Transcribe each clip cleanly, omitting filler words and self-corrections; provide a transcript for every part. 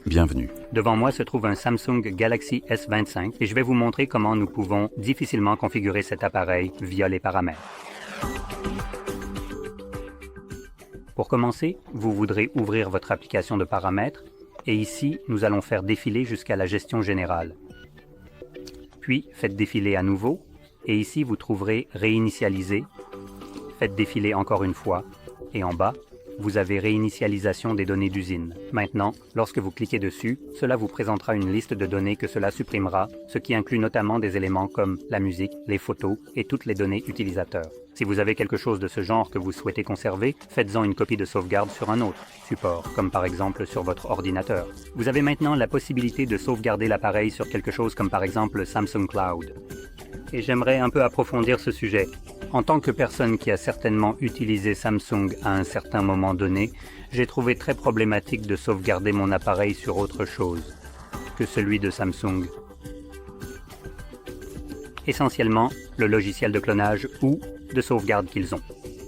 Bienvenue. Devant moi se trouve un Samsung Galaxy S25 et je vais vous montrer comment nous pouvons difficilement configurer cet appareil via les paramètres. Pour commencer, vous voudrez ouvrir votre application de paramètres et ici, nous allons faire défiler jusqu'à la gestion générale. Puis, faites défiler à nouveau et ici, vous trouverez réinitialiser. Faites défiler encore une fois et en bas, vous avez réinitialisation des données d'usine. Maintenant, lorsque vous cliquez dessus, cela vous présentera une liste de données que cela supprimera, ce qui inclut notamment des éléments comme la musique, les photos et toutes les données utilisateurs. Si vous avez quelque chose de ce genre que vous souhaitez conserver, faites-en une copie de sauvegarde sur un autre support, comme par exemple sur votre ordinateur. Vous avez maintenant la possibilité de sauvegarder l'appareil sur quelque chose comme par exemple Samsung Cloud. Et j'aimerais un peu approfondir ce sujet. En tant que personne qui a certainement utilisé Samsung à un certain moment donné, j'ai trouvé très problématique de sauvegarder mon appareil sur autre chose que celui de Samsung. Essentiellement, le logiciel de clonage ou de sauvegarde qu'ils ont.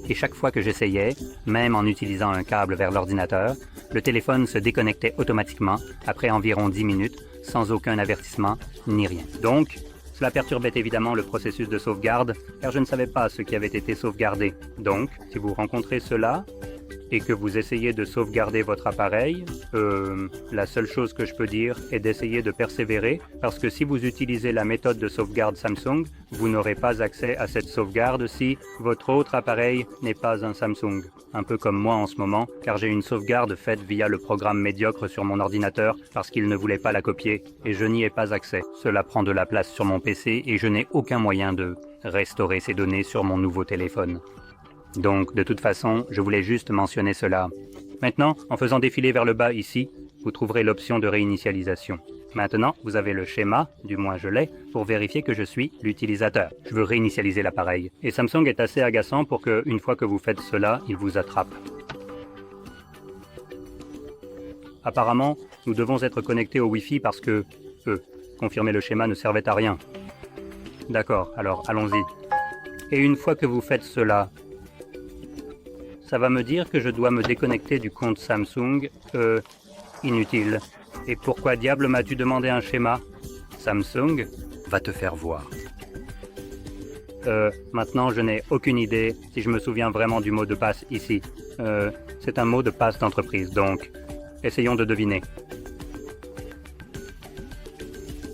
Et chaque fois que j'essayais, même en utilisant un câble vers l'ordinateur, le téléphone se déconnectait automatiquement après environ 10 minutes, sans aucun avertissement ni rien. Donc, cela perturbait évidemment le processus de sauvegarde, car je ne savais pas ce qui avait été sauvegardé. Donc, si vous rencontrez cela, et que vous essayez de sauvegarder votre appareil, la seule chose que je peux dire est d'essayer de persévérer, parce que si vous utilisez la méthode de sauvegarde Samsung, vous n'aurez pas accès à cette sauvegarde si votre autre appareil n'est pas un Samsung. Un peu comme moi en ce moment, car j'ai une sauvegarde faite via le programme médiocre sur mon ordinateur, parce qu'il ne voulait pas la copier, et je n'y ai pas accès. Cela prend de la place sur mon PC, et je n'ai aucun moyen de restaurer ces données sur mon nouveau téléphone. Donc, de toute façon, je voulais juste mentionner cela. Maintenant, en faisant défiler vers le bas ici, vous trouverez l'option de réinitialisation. Maintenant, vous avez le schéma, du moins je l'ai, pour vérifier que je suis l'utilisateur. Je veux réinitialiser l'appareil. Et Samsung est assez agaçant pour que, une fois que vous faites cela, il vous attrape. Apparemment, nous devons être connectés au Wi-Fi parce que, confirmer le schéma ne servait à rien. D'accord, alors allons-y. Et une fois que vous faites cela, ça va me dire que je dois me déconnecter du compte Samsung. Inutile. Et pourquoi diable m'as-tu demandé un schéma? Samsung va te faire voir. Maintenant je n'ai aucune idée si je me souviens vraiment du mot de passe ici. C'est un mot de passe d'entreprise, donc essayons de deviner.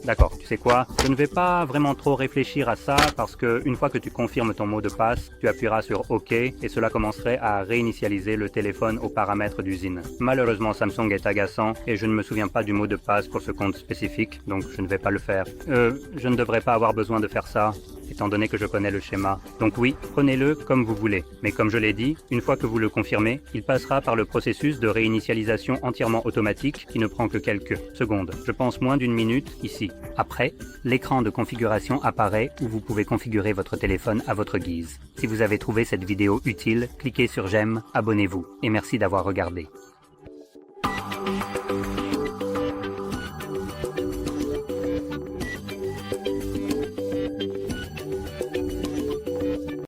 D'accord, tu sais quoi? Je ne vais pas vraiment trop réfléchir à ça parce que une fois que tu confirmes ton mot de passe, tu appuieras sur OK et cela commencerait à réinitialiser le téléphone aux paramètres d'usine. Malheureusement, Samsung est agaçant et je ne me souviens pas du mot de passe pour ce compte spécifique, donc je ne vais pas le faire. Je ne devrais pas avoir besoin de faire ça, étant donné que je connais le schéma. Donc oui, prenez-le comme vous voulez. Mais comme je l'ai dit, une fois que vous le confirmez, il passera par le processus de réinitialisation entièrement automatique qui ne prend que quelques secondes. Je pense moins d'une minute ici. Après, l'écran de configuration apparaît où vous pouvez configurer votre téléphone à votre guise. Si vous avez trouvé cette vidéo utile, cliquez sur j'aime, abonnez-vous et merci d'avoir regardé.